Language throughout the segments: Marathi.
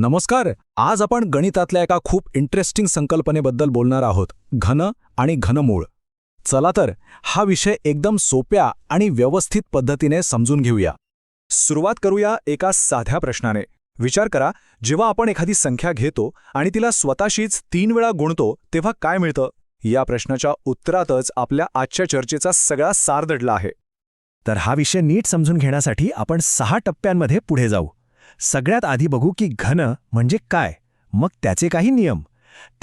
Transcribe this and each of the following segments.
नमस्कार. आज आपण गणितातल्या एका खूप इंटरेस्टिंग संकल्पनेबद्दल बोलणार आहोत, घन आणि घनमूळ. चला तर हा विषय एकदम सोप्या आणि व्यवस्थित पद्धतीने समजून घेऊया. सुरुवात करूया एका साध्या प्रश्नाने. विचार करा, जेव्हा आपण एखादी संख्या घेतो आणि तिला स्वतःशीच 3 वेळा गुणतो तेव्हा काय मिळतं? या प्रश्नाच्या उत्तरातच आपल्या आजच्या चर्चेचा सगळा सार दडला आहे. तर हा विषय नीट समजून घेण्यासाठी आपण 6 टप्प्यांमध्ये पुढे जाऊ. सगळ्यात आधी बघू की घन म्हणजे काय, मग त्याचे काही नियम,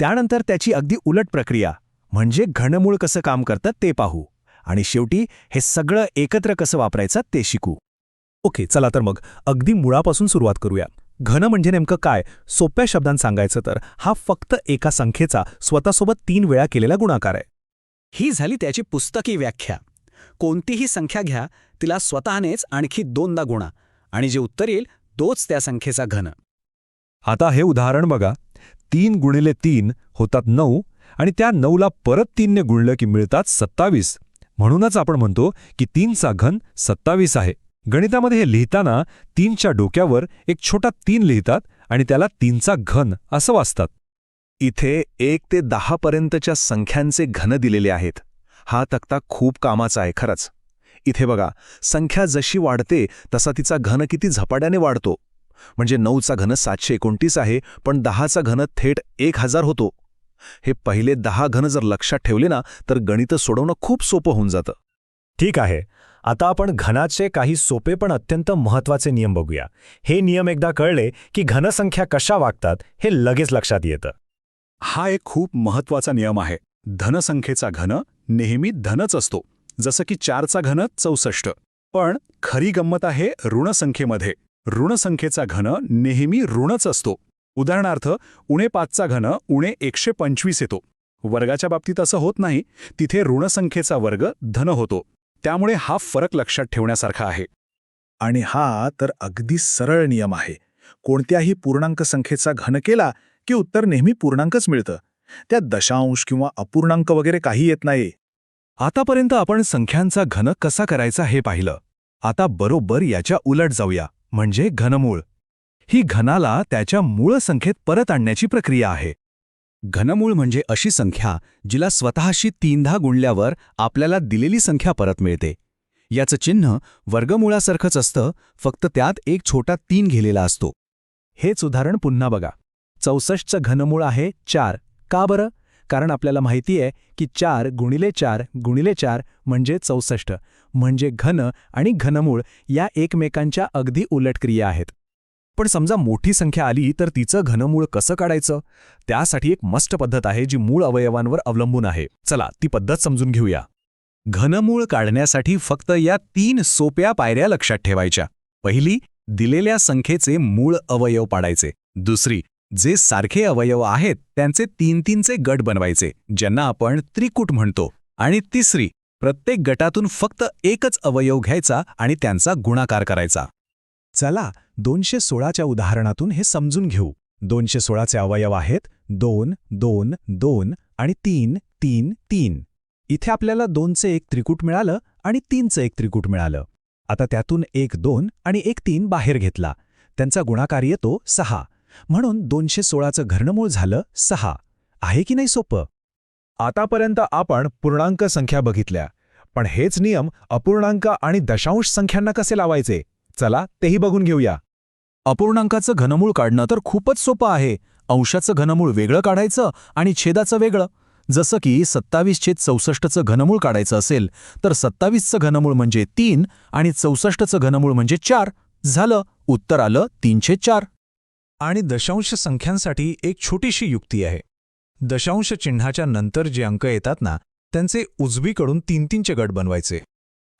त्यानंतर त्याची अगदी उलट प्रक्रिया म्हणजे घनमूळ कसं काम करतं ते पाहू, आणि शेवटी हे सगळं एकत्र कसं वापरायचं ते शिकू. ओके, चला तर मग अगदी मुळापासून सुरुवात करूया. घन म्हणजे नेमकं काय? सोप्या शब्दांत सांगायचं तर हा फक्त एका संख्येचा स्वतःसोबत 3 वेळा केलेला गुणाकार आहे. ही झाली त्याची पुस्तकी व्याख्या. कोणतीही संख्या घ्या, तिला स्वतःनेच आणखी 2दा गुणा, आणि जे उत्तर येईल तोच त्या संख्येचा घन. आता हे उदाहरण बघा. 3 गुणिले 3 होतात 9 आणि त्या 9ला परत 3ने गुणलं की मिळतात 27. म्हणूनच आपण म्हणतो की 3चा घन 27 आहे. गणितामध्ये हे लिहिताना 3च्या डोक्यावर एक छोटा 3 लिहितात आणि त्याला 3चा घन असं वाचतात. इथे 1 ते 10 पर्यंतच्या संख्यांचे घन दिलेले आहेत. हा तक्ता खूप कामाचा आहे खरंच. इथे बघा, संख्या जशी वाढते तसा तिचा घन किती झपाट्याने वाढतो. म्हणजे 9चा घन 729 आहे, पण 10चा घन थेट 1000 होतो. हे पहिले 10 घन जर लक्षात ठेवले ना, तर गणित सोडवणं खूप सोपं होऊन जातं. ठीक आहे, आता आपण घनाचे काही सोपे पण अत्यंत महत्त्वाचे नियम बघूया. हे नियम एकदा कळले की घनसंख्या कशा वागतात हे लगेच लक्षात येतं. हा एक खूप महत्वाचा नियम आहे. धनसंख्येचा घन नेहमी धनच असतो, जसं की 4चा घन 64. पण खरी गंमत आहे ऋणसंख्येमध्ये. ऋणसंख्येचा घन नेहमी ऋणच असतो. उदाहरणार्थ, -5चा घन -125 येतो. वर्गाच्या बाबतीत असं होत नाही, तिथे ऋणसंख्येचा वर्ग धन होतो. त्यामुळे हा फरक लक्षात ठेवण्यासारखा आहे. आणि हा तर अगदी सरळ नियम आहे. कोणत्याही पूर्णांक संख्येचा घन केला की उत्तर नेहमी पूर्णांकच मिळतं. त्यात दशांश किंवा अपूर्णांक वगैरे काही येत नाही. आतापर्यंत आपण संख्यांचा घन कसा करायचा हे पाहिलं. आता बरोबर याच्या उलट जाऊया, म्हणजे घनमूळ. ही घनाला त्याच्या मूळ संख्येत परत आणण्याची प्रक्रिया आहे. घनमूळ म्हणजे अशी संख्या जिला स्वतःशी 3दा गुणल्यावर आपल्याला दिलेली संख्या परत मिळते. याचं चिन्ह वर्गमुळासारखंच असतं, फक्त त्यात एक छोटा 3 गेलेला असतो. हेच उदाहरण पुन्हा बघा. 64चं घनमूळ आहे 4. का बरं? कारण आपल्याला माहिती आहे की 4 गुणिले 4 गुणिले 4 म्हणजे 64. म्हणजे घन आणि घनमूळ या एकमेकांच्या अगदी उलट क्रिया आहेत. पण समजा मोठी संख्या आली तर तिचं घनमूळ कसं काढायचं? त्यासाठी एक मस्त पद्धत आहे जी मूळ अवयवांवर अवलंबून आहे. चला ती पद्धत समजून घेऊया. घनमूळ काढण्यासाठी फक्त या 3 सोप्या पायऱ्या लक्षात ठेवायच्या. पहिली, दिलेल्या संख्येचे मूळ अवयव पाडायचे. दुसरी, जे सारखे अवयव आहेत त्यांचे 3-3चे गट बनवायचे, ज्यांना आपण त्रिकूट म्हणतो. आणि तिसरी, प्रत्येक गटातून फक्त एकच अवयव घ्यायचा आणि त्यांचा गुणाकार करायचा. चला 216च्या उदाहरणातून हे समजून घेऊ. 216चे अवयव आहेत 2, 2, 2 आणि 3, 3, 3. इथे आपल्याला 2चे एक त्रिकूट मिळालं आणि 3चं एक त्रिकूट मिळालं. आता त्यातून एक 2 आणि एक 3 बाहेर घेतला. त्यांचा गुणाकार येतो 6. म्हणून 216चं घनमूळ झालं 6. आहे की नाही सोपं? आतापर्यंत आपण पूर्णांक संख्या बघितल्या, पण हेच नियम अपूर्णांक आणि दशांश संख्यांना कसे लावायचे? चला तेही बघून घेऊया. अपूर्णांकाचं घनमूळ काढणं तर खूपच सोपं आहे. अंशाचं घनमूळ वेगळं काढायचं आणि छेदाचं वेगळं. जसं की 27/64चं घनमूळ काढायचं असेल तर 27चं घनमूळ म्हणजे 3 आणि 64चं घनमूळ म्हणजे 4. झालं, उत्तर आलं 3/4. आणि दशांश संख्यांसाठी एक छोटीशी युक्ती आहे. दशांश चिन्हाच्या नंतर जे अंक येतात ना, त्यांचे उजवीकडून 3-3चे गट बनवायचे.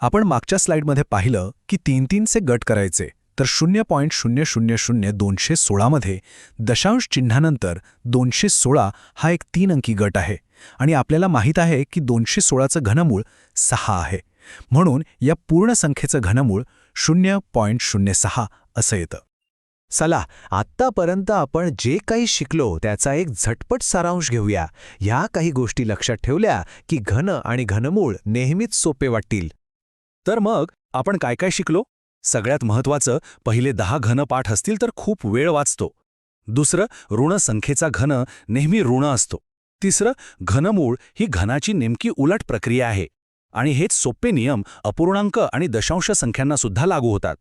आपण मागच्या स्लाइडमध्ये पाहिलं की 3-3चे गट करायचे, तर 0.000216 मध्ये दशांश चिन्हानंतर 216 हा एक 3 अंकी गट आहे आणि आपल्याला माहीत आहे की 216चं घनमूळ 6 आहे. म्हणून या पूर्ण संख्येचं घनमूळ 0.06 असं येतं. चला, आत्तापर्यंत आपण जे काही शिकलो त्याचा एक झटपट सारांश घेऊया. ह्या काही गोष्टी लक्षात ठेवल्या की घन आणि घनमूळ नेहमीच सोपे वाटतील. तर मग आपण काय काय शिकलो? सगळ्यात महत्त्वाचं, पहिले 10 घन पाठ असतील तर खूप वेळ वाचतो. दुसरं, ऋण संख्येचा घन नेहमी ऋण असतो. तिसरं, घनमूळ ही घनाची नेमकी उलट प्रक्रिया आहे. आणि हेच सोपे नियम अपूर्णांक आणि दशांश संख्यांना सुद्धा लागू होतात.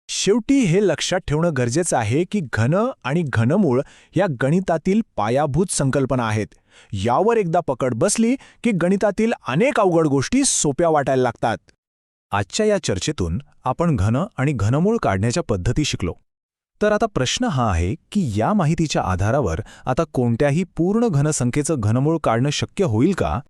शेवटी हे लक्षात ठेवणं गरजेचं आहे की घन आणि घनमूळ या गणितातील पायाभूत संकल्पना आहेत. यावर एकदा पकड बसली की गणितातील अनेक अवघड गोष्टी सोप्या वाटायला लागतात. आजच्या या चर्चेतून आपण घन आणि घनमूळ काढण्याच्या पद्धती शिकलो. तर आता प्रश्न हा आहे की या माहितीच्या आधारावर आता कोणत्याही पूर्ण घनसंख्येचं घनमूळ काढणं शक्य होईल का?